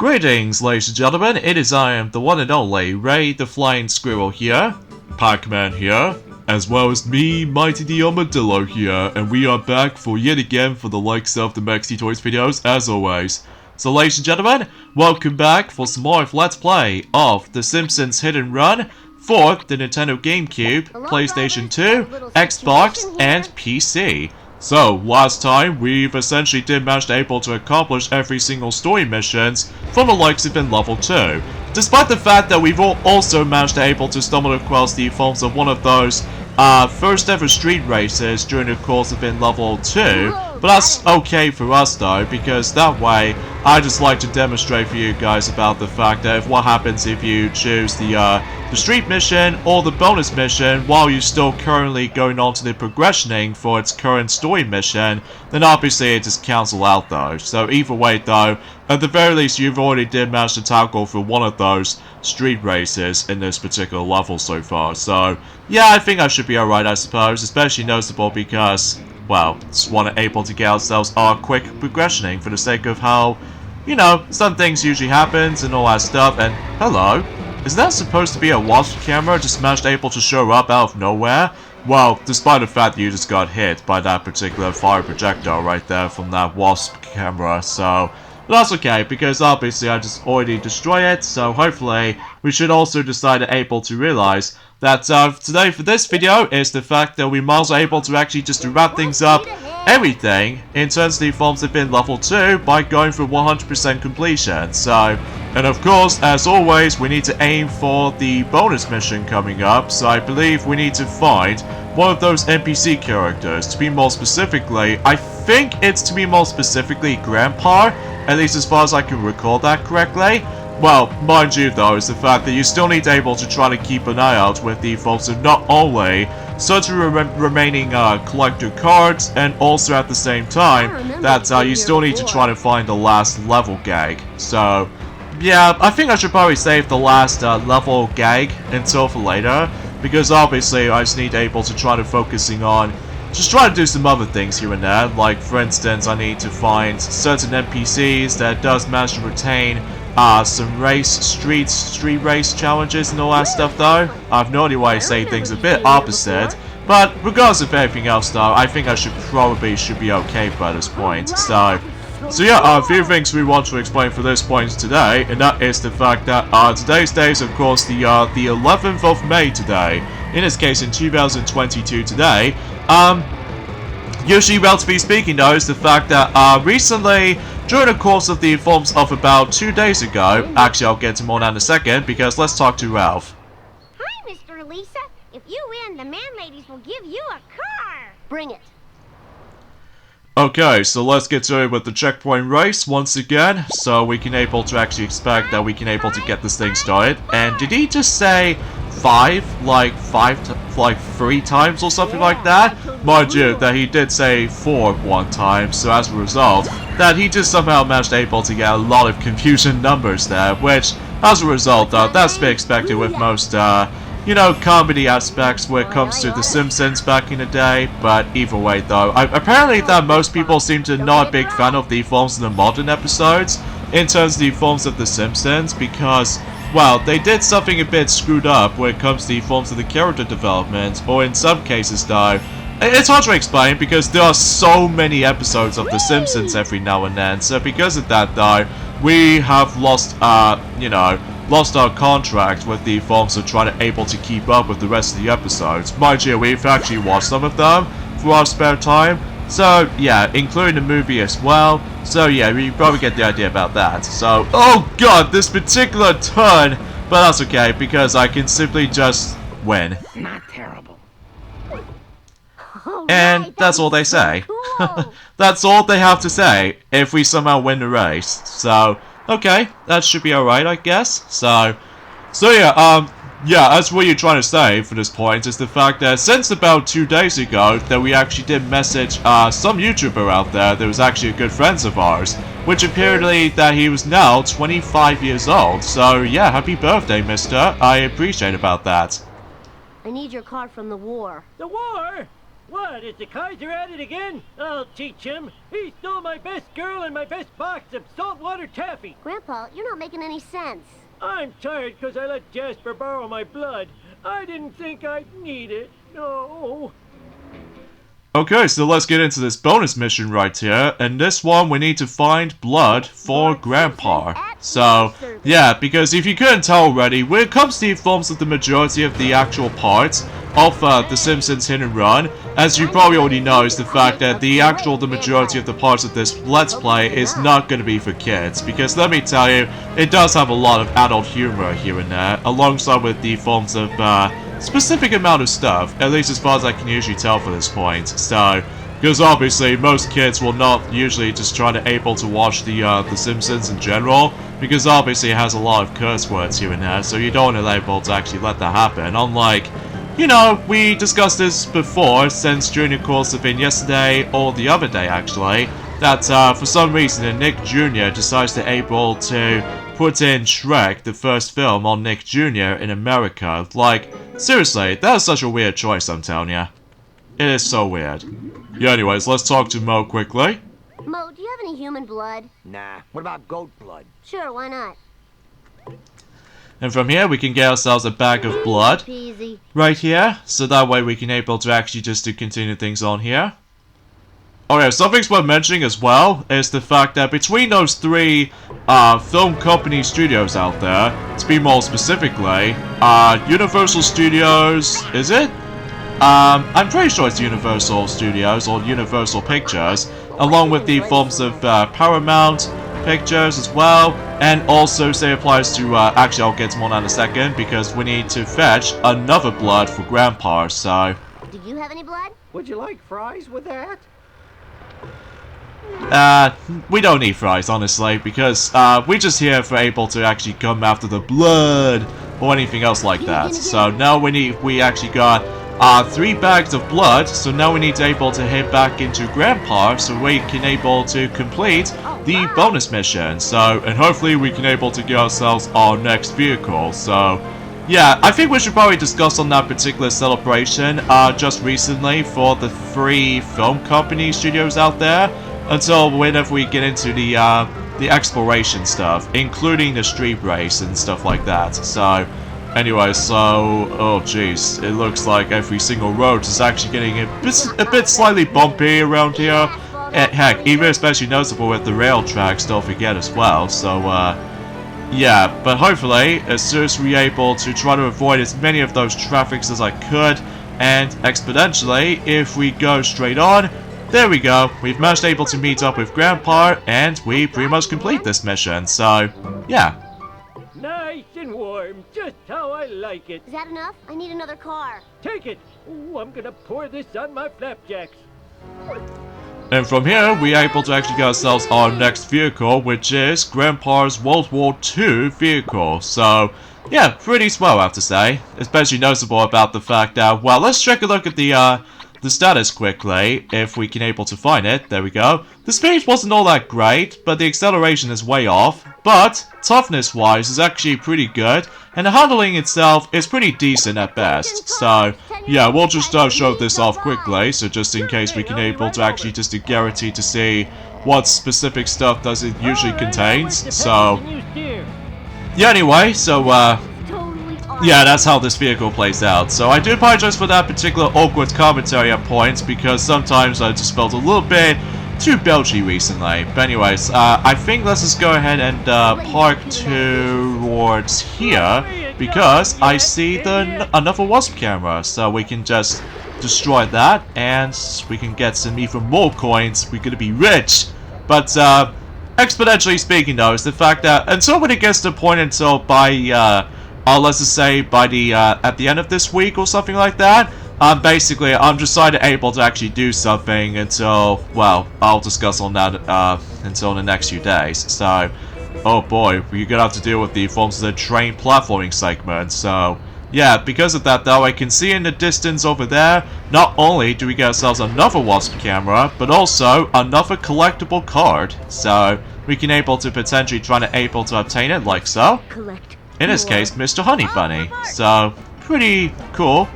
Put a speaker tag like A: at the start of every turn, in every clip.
A: Greetings, ladies and gentlemen, it is I am the one and only Ray the Flying Squirrel here, Pac-Man here, as well as me, Mighty the Armadillo here, and we are back for yet again for the likes of the Maxi Toys videos, as always. So ladies and gentlemen, welcome back for some more of Let's Play of The Simpsons Hit and Run for the Nintendo GameCube, PlayStation 2, Xbox, and PC. So, last time, we've essentially managed to accomplish every single story missions from the likes of in level 2. Despite the fact that we've also managed to stumble across the forms of one of those first ever street races during the course of in level 2. But that's okay for us though, because that way, I just like to demonstrate for you guys about the fact that what happens if you choose the street mission or the bonus mission while you're still currently going on to the progressioning for its current story mission, then obviously it just cancels out though. So either way though, at the very least you've already manage to tackle for one of those street races in this particular level so far. So yeah, I think I should be alright I suppose, especially noticeable because, well, just able to get ourselves our quick progressioning for the sake of how, you know, some things usually happens and all that stuff. And hello, is that supposed to be a wasp camera just able to show up out of nowhere? Well, despite the fact that you just got hit by that particular fire projectile right there from that wasp camera, so that's okay, because obviously I just already destroyed it, so hopefully we should also decide able to realize that today for this video is the fact that we might able to actually just wrap things up everything in terms of the forms of in level 2 by going for 100% completion. So, and of course, as always, we need to aim for the bonus mission coming up, so I believe we need to find one of those NPC characters. To be more specifically, I think it's to be more specifically Grandpa, at least as far as I can recall that correctly. Well, mind you though, is the fact that you still need to try to keep an eye out with the folks of not only certain remaining collector cards, and also at the same time that you still need to try to find the last level gag. So yeah, I think I should probably save the last level gag until for later, because obviously I just need to try to focusing on just try to do some other things here and there. Like for instance, I need to find certain NPCs that does manage to retain some street race challenges and all that stuff though. I have no idea why I say things a bit opposite, but regardless of anything else though, I think I should be okay by this point. So yeah, a few things we want to explain for this point today, and that is the fact that today's day is of course the 11th of May today. In this case, in 2022 today. Usually, relatively speaking though, is the fact that recently, during the course of the forms of about 2 days ago, actually I'll get to more in a second, because let's talk to Ralph.
B: Hi, Mr. Lisa. If you win, the man ladies will give you a car. Bring it.
A: Okay, so let's get started with the checkpoint race once again, so we can to actually expect that we can to get this thing started. And did he just say like 3 times or something like that? Mind you, that he did say 4 one time, so as a result, that he just somehow managed to get a lot of confusion numbers there, which, as a result, that's to be expected with most, you know, comedy aspects when it comes to The Simpsons back in the day. But either way though, apparently that most people seem to not a big fan of the forms of the modern episodes in terms of the forms of The Simpsons, because, well, they did something a bit screwed up when it comes to the forms of the character development, or in some cases though, it's hard to explain because there are so many episodes of The Simpsons every now and then, so because of that though, we have lost, you know, lost our contract with the forms of trying to keep up with the rest of the episodes. Mind you, we've actually watched some of them for our spare time, so yeah, including the movie as well. So yeah, you probably get the idea about that. So, oh god, this particular turn, but that's okay, because I can simply just win.
C: Not terrible.
A: And that's all they say. That's all they have to say if we somehow win the race. So, okay, that should be alright, I guess. So yeah, as what you're trying to say for this point is the fact that since about 2 days ago that we actually did message some YouTuber out there that was actually a good friend of ours, which apparently that he was now 25 years old. So yeah, happy birthday, mister. I appreciate about that.
B: I need your card from the war.
C: The war? What, is the Kaiser at it again? I'll teach him. He stole my best girl and my best box of saltwater taffy.
B: Grandpa, you're not making any sense.
C: I'm tired because I let Jasper borrow my blood. I didn't think I'd need it. No.
A: Okay, so let's get into this bonus mission right here. And this one, we need to find blood for Grandpa. So, yeah, because if you couldn't tell already, when it comes to the forms of the majority of the actual parts of The Simpsons Hit and Run, as you probably already know, is the fact that the majority of the parts of this Let's Play is not going to be for kids. Because let me tell you, it does have a lot of adult humor here and there, alongside with the forms of specific amount of stuff, at least as far as I can usually tell for this point. So, because obviously most kids will not usually just try to able to watch the Simpsons in general, because obviously it has a lot of curse words here and there, so you don't want to be able to actually let that happen. Unlike, you know, we discussed this before, since during the course of yesterday, or the other day actually, that for some reason Nick Jr. decides to able to put in Shrek, the first film, on Nick Jr. in America. Like, seriously, that is such a weird choice, I'm telling ya. It is so weird. Yeah, anyways, let's talk to Mo quickly.
B: Mo, do you have any human blood?
D: Nah, what about goat blood?
B: Sure, why not?
A: And from here, we can get ourselves a bag of blood.
B: Easy.
A: Right here, so that way we can able to actually just to continue things on here. Oh yeah, something's worth mentioning as well is the fact that between those three film company studios out there, to be more specifically, Universal Studios, is it? I'm pretty sure it's Universal Studios or Universal Pictures, along with the forms of Paramount Pictures as well, and also say applies to, actually I'll get to more in a second, because we need to fetch another blood for Grandpa, so...
B: Do you have any blood?
D: Would you like fries with that?
A: We don't need fries, honestly, because, we're just here for able to actually come after the blood, or anything else like that. So now we actually got, 3 bags of blood, so now we need to able to head back into Grandpa, so we can able to complete the bonus mission. So, and hopefully we can able to get ourselves our next vehicle, so... Yeah, I think we should probably discuss on that particular celebration, just recently for the 3 film company studios out there, until whenever we get into the exploration stuff, including the street race and stuff like that. So, anyway, so, oh jeez, it looks like every single road is actually getting a bit slightly bumpy around here. And heck, even especially noticeable with the rail tracks, don't forget as well. So, yeah, but hopefully, as soon as we're able to try to avoid as many of those traffics as I could, and exponentially, if we go straight on, there we go, we've managed able to meet up with Grandpa, and we pretty much complete this mission, so, yeah.
C: Nice and warm, just how I like it.
B: Is that enough? I need another car.
C: Take it. Ooh, I'm gonna pour this on my flapjacks.
A: And from here, we are able to actually get ourselves our next vehicle, which is Grandpa's World War II vehicle. So, yeah, pretty swell, I have to say. Especially noticeable about the fact that, well, let's take a look at the status quickly, if we can able to find it. There we go. The speed wasn't all that great, but the acceleration is way off. But, toughness-wise, is actually pretty good, and the handling itself is pretty decent at best. So, yeah, we'll just show this off quickly, so just in case we can able to actually just guarantee to see what specific stuff does it usually contains. So, yeah, anyway, so, yeah, that's how this vehicle plays out. So I do apologize for that particular awkward commentary at points, because sometimes I just felt a little bit too belchy recently. But anyways, I think let's just go ahead and park towards here, because I see another wasp camera. So we can just destroy that, and we can get some even more coins. We're gonna be rich. But exponentially speaking, though, is the fact that until when it gets to the point until by let's just say by the at the end of this week or something like that, basically I'm just able to actually do something until, well, I'll discuss on that until the next few days. So, oh boy, we're gonna have to deal with the forms of the train platforming segment. So, yeah, because of that though, I can see in the distance over there, not only do we get ourselves another wasp camera, but also another collectible card. So, we can able to potentially try to obtain it like so.
B: Collect.
A: In this case, Mr. Honey Bunny. So, pretty cool.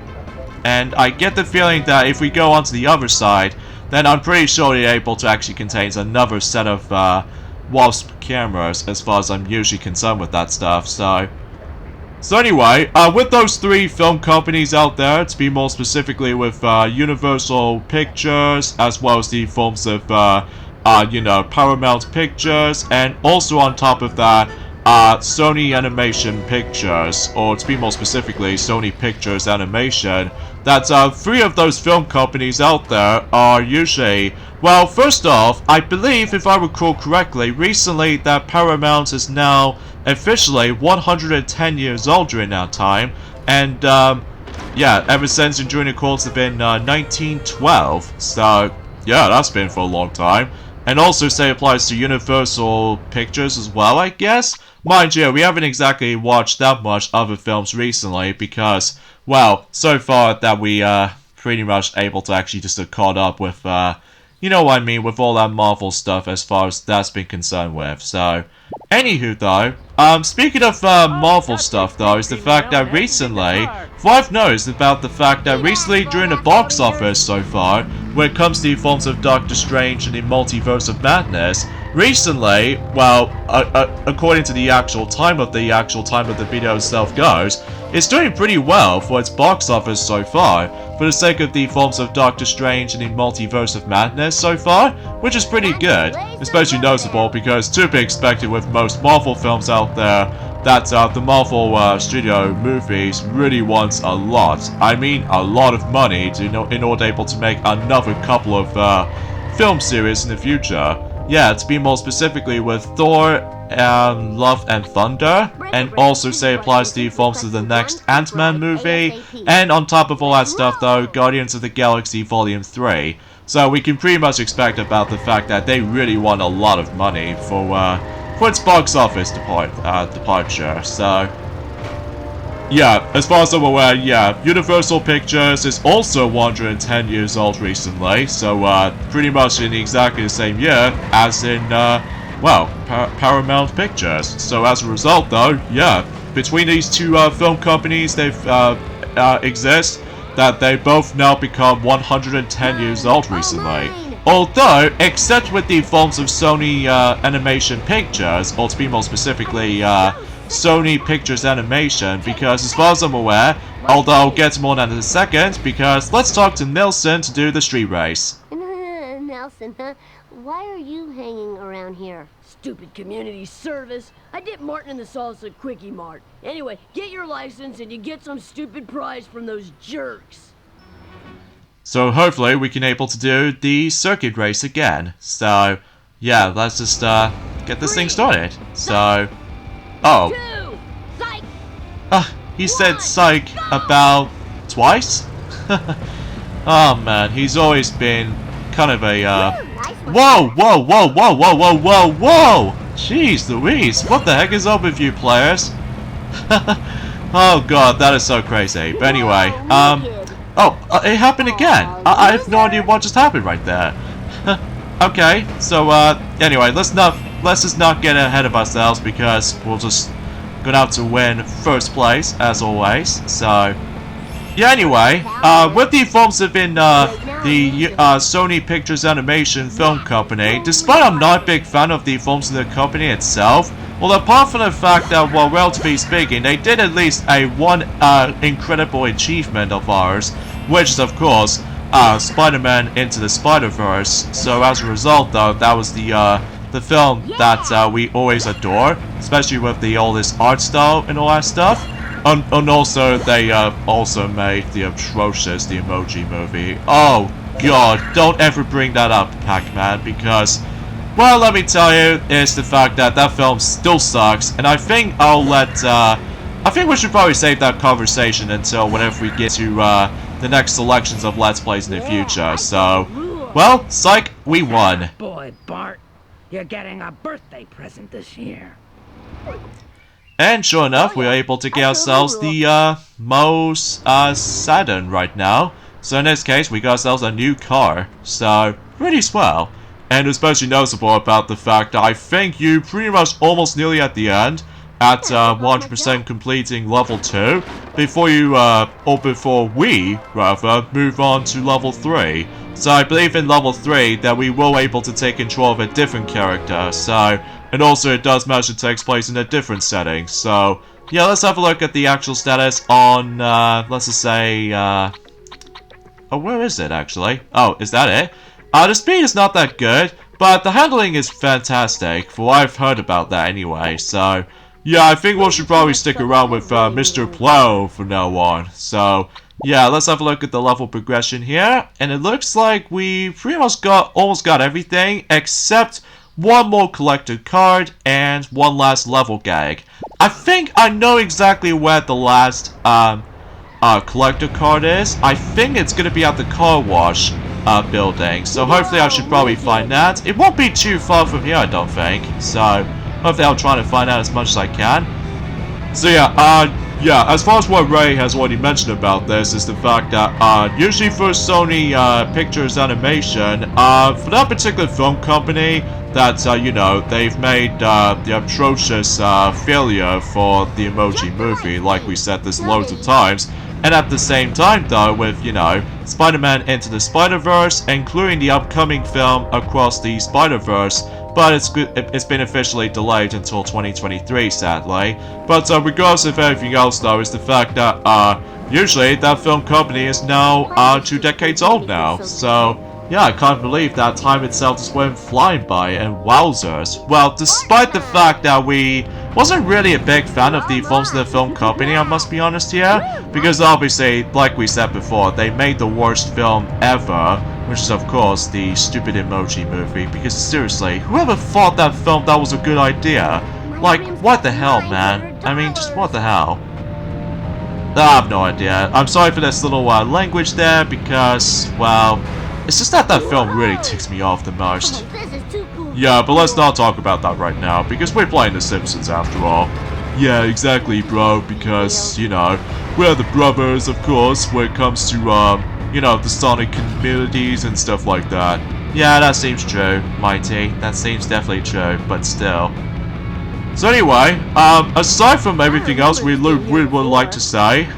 A: and I get the feeling that if we go onto the other side, then I'm pretty sure the able to actually contains another set of Wasp cameras, as far as I'm usually concerned with that stuff. So anyway, with those 3 film companies out there, to be more specifically with Universal Pictures, as well as the forms of you know, Paramount Pictures, and also on top of that, Sony Animation Pictures, or to be more specifically, Sony Pictures Animation, that 3 of those film companies out there are usually, well, first off, I believe, if I recall correctly, recently that Paramount is now officially 110 years old during that time, and yeah, ever since during the course have been 1912, so yeah, that's been for a long time. And also say applies to Universal Pictures as well, I guess. Mind you, we haven't exactly watched that much other films recently because, well, so far that we pretty much able to actually just caught up with, you know what I mean, with all that Marvel stuff as far as that's been concerned with. So, anywho though, speaking of Marvel stuff though, is the fact that recently, what I've noticed about the fact that recently during the box office so far, when it comes to the forms of Doctor Strange and the Multiverse of Madness, recently, well, according to the actual time of the video itself goes, it's doing pretty well for its box office so far, for the sake of the forms of Doctor Strange and the Multiverse of Madness so far, which is pretty good, especially noticeable because to be expected with most Marvel films out there, that the Marvel studio movies really wants a lot, I mean a lot of money to, in order able to make another couple of film series in the future. Yeah, to be more specifically with Thor, Love and Thunder, and also say applies to the forms of the next Ant-Man movie, and on top of all that stuff though, Guardians of the Galaxy Volume 3. So we can pretty much expect about the fact that they really want a lot of money for its box office departure. So yeah, as far as I'm aware, yeah, Universal Pictures is also 110 years old recently, so pretty much in exactly the same year as in, well, Paramount Pictures. So as a result though, yeah, between these 2 film companies they've exist, that they both now become 110 years old recently. Although, except with the forms of Sony Animation Pictures, or to be more specifically, Sony Pictures Animation, because as far as I'm aware, although I'll get more than in a second, because let's talk to Nelson to do the street race.
B: Nelson, huh? Why are you hanging around here?
E: Stupid community service. I dip Martin in the salsa quickie mart. Anyway, get your license and you get some stupid prize from those jerks.
A: So hopefully we can able to do the circuit race again. So yeah, let's just get this thing started. So oh, he said psych about twice? Oh man, he's always been kind of a whoa, whoa, whoa, whoa, whoa, whoa, whoa, whoa! Jeez Louise, what the heck is up with you players? Oh god, that is so crazy. But anyway, it happened again. I have no idea what just happened right there. Okay, so anyway, let's just not get ahead of ourselves because we'll just go out to win first place as always. So yeah, anyway, with the forms of in the Sony Pictures Animation Film Company, despite I'm not a big fan of the forms of the company itself, well, apart from the fact that, well, relatively speaking, they did at least one incredible achievement of ours, which is, of course, Spider-Man Into the Spider-Verse. So as a result, though, that was the film that we always adore, especially with all this art style and all that stuff. And also, they also made the atrocious The Emoji Movie. Oh god, don't ever bring that up, Pac-Man, because, well, let me tell you, it's the fact that that film still sucks, and I think I think we should probably save that conversation until whenever we get to the next selections of Let's Plays in the future. So, well, psych, we won.
F: Boy, Bart, you're getting a birthday present this year.
A: And sure enough, we're able to get ourselves the most Saturn right now. So in this case, we got ourselves a new car. So, pretty swell. And especially noticeable about the fact that I think you pretty much almost nearly at the end, at 100% completing level 2 before we rather move on to level 3. So I believe in level 3 that we will be able to take control of a different character. So, and also it does mention it takes place in a different setting. So yeah, let's have a look at the actual status on let's just say oh, where is it actually? Oh, is that it? The speed is not that good, but the handling is fantastic, for what I've heard about that anyway, so yeah, I think we should probably stick around with Mr. Plow from now on. So yeah, let's have a look at the level progression here, and it looks like we pretty much almost got everything, except one more collected card and one last level gag. I think I know exactly where the last collector card is. I think it's gonna be at the car wash building, so hopefully I should probably find that. It won't be too far from here, I don't think, so hopefully I'll try to find out as much as I can. So yeah, as far as what Ray has already mentioned about this is the fact that usually for Sony Pictures Animation, for that particular film company, that you know, they've made the atrocious failure for the Emoji Movie, like we said this loads of times. And at the same time though, with, you know, Spider-Man Into the Spider-Verse, including the upcoming film Across the Spider-Verse, but it's been officially delayed until 2023, sadly. But regardless of everything else though, is the fact that usually that film company is now 2 decades old now. So yeah, I can't believe that time itself just went flying by, and wowzers. Well, despite the fact that we wasn't really a big fan of the films of the film company, I must be honest here, because obviously, like we said before, they made the worst film ever, which is of course the stupid Emoji Movie, because seriously, whoever thought that was a good idea? Like, what the hell, man? I mean, just what the hell? I have no idea. I'm sorry for this little language there, because, well, it's just that film really ticks me off the most. Yeah, but let's not talk about that right now, because we're playing The Simpsons after all. Yeah, exactly, bro, because, you know, we're the brothers, of course, when it comes to, you know, the Sonic communities and stuff like that. Yeah, that seems true, Mighty. That seems definitely true, but still. So anyway, aside from everything else we would like to say,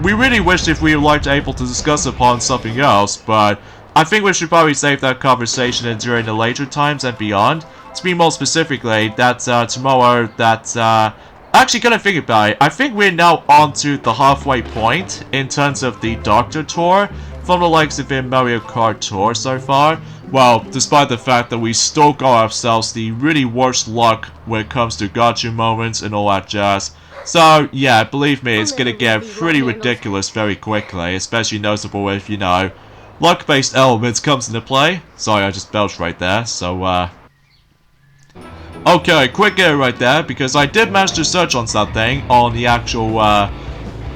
A: we really wish if we were able to discuss upon something else, but I think we should probably save that conversation during the later times and beyond. To be more specifically, that tomorrow, actually gonna think about it, I think we're now on to the halfway point in terms of the Doctor Tour from the likes of the Mario Kart Tour so far. Well, despite the fact that we still got ourselves the really worst luck when it comes to gotcha moments and all that jazz. So, yeah, believe me, it's gonna get pretty ridiculous very quickly, especially noticeable if, you know, luck-based elements comes into play. Sorry, I just belched right there, so, okay, quick error right there, because I did manage to search on something, on the actual,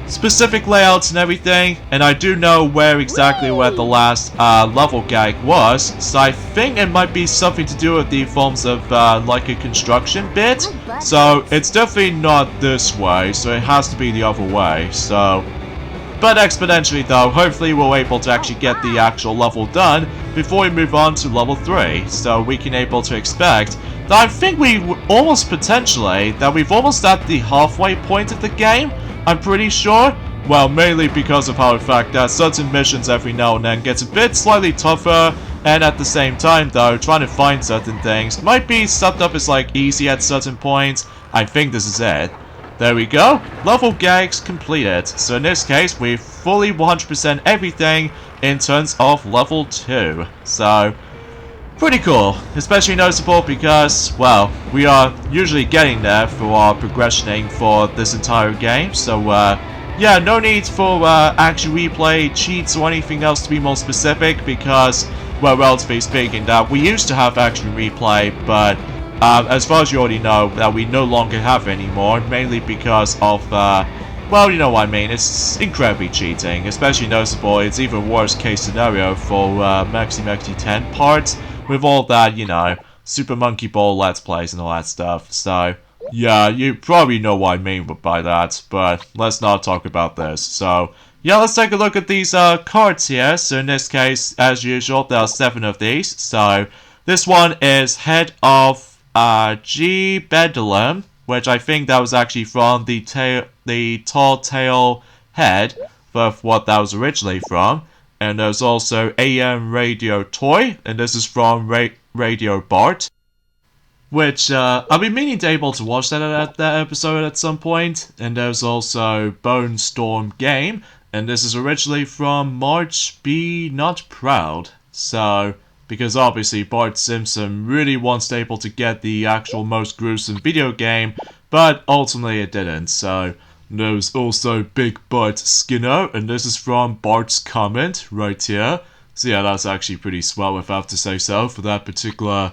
A: specific layouts and everything, and I do know where the last, level gag was, so I think it might be something to do with the forms of, like a construction bit, so it's definitely not this way, so it has to be the other way, so, but exponentially though, hopefully we're able to actually get the actual level done before we move on to level 3, so we can able to expect that I think we've almost at the halfway point of the game, I'm pretty sure. Well, mainly because of how the fact that certain missions every now and then gets a bit slightly tougher, and at the same time though, trying to find certain things might be subbed up as like easy at certain points. I think this is it. There we go, level gags completed. So in this case, we've fully 100% everything in terms of level 2. So, pretty cool, especially noticeable because, well, we are usually getting there for our progressioning for this entire game, so yeah, no need for action replay, cheats, or anything else to be more specific because, well, relatively speaking, that we used to have action replay, but as far as you already know, that we no longer have anymore, mainly because of, well, you know what I mean, it's incredibly cheating, especially noticeable, it's even worse case scenario for Maxi 10 parts, with all that, you know, Super Monkey Ball Let's Plays and all that stuff, so, yeah, you probably know what I mean by that, but let's not talk about this, so, yeah, let's take a look at these cards here, so in this case, as usual, there are 7 of these, so, this one is Head of G. Bedlam, which I think that was actually from the tall tale head of what that was originally from. And there's also AM Radio Toy, and this is from Radio Bart. Which, I've been meaning to able to watch that episode at some point. And there's also Bone Storm Game, and this is originally from March Be Not Proud. So, because obviously Bart Simpson really wants to able to get the actual most gruesome video game, but ultimately it didn't. So, there's also Big Bart Skinner, and this is from Bart's comment right here. So yeah, that's actually pretty swell if I have to say so for that particular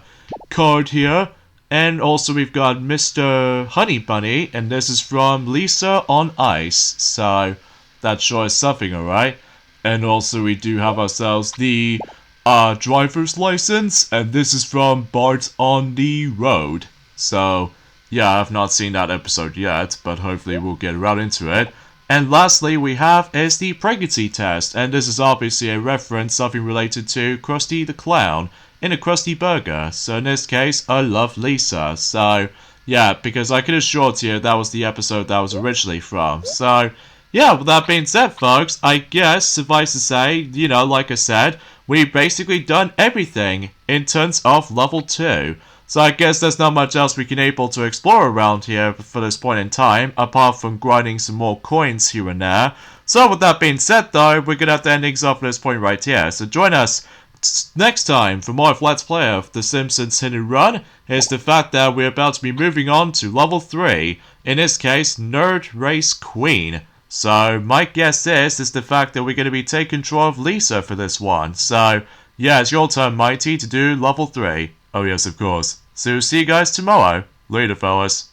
A: card here. And also we've got Mr. Honey Bunny, and this is from Lisa on Ice. So that sure is something, alright. And also we do have ourselves the driver's license, and this is from Bart on the Road. So yeah, I've not seen that episode yet, but hopefully we'll get around into it. And lastly we have is the pregnancy test, and this is obviously a reference, something related to Krusty the Clown in a Krusty Burger. So in this case, I love Lisa. So yeah, because I could assure you that was the episode that was originally from. So yeah, with that being said, folks, I guess suffice to say, you know, like I said, we've basically done everything in terms of level 2. So I guess there's not much else we can able to explore around here for this point in time, apart from grinding some more coins here and there. So with that being said though, we're gonna have to end things off at this point right here. So join us next time for more of Let's Play of The Simpsons Hit and Run. Here's the fact that we're about to be moving on to level 3, in this case, Nerd Race Queen. So my guess is the fact that we're going to be taking control of Lisa for this one. So yeah, it's your turn, Mighty, to do level 3. Oh yes, of course. So see you guys tomorrow. Later, fellas.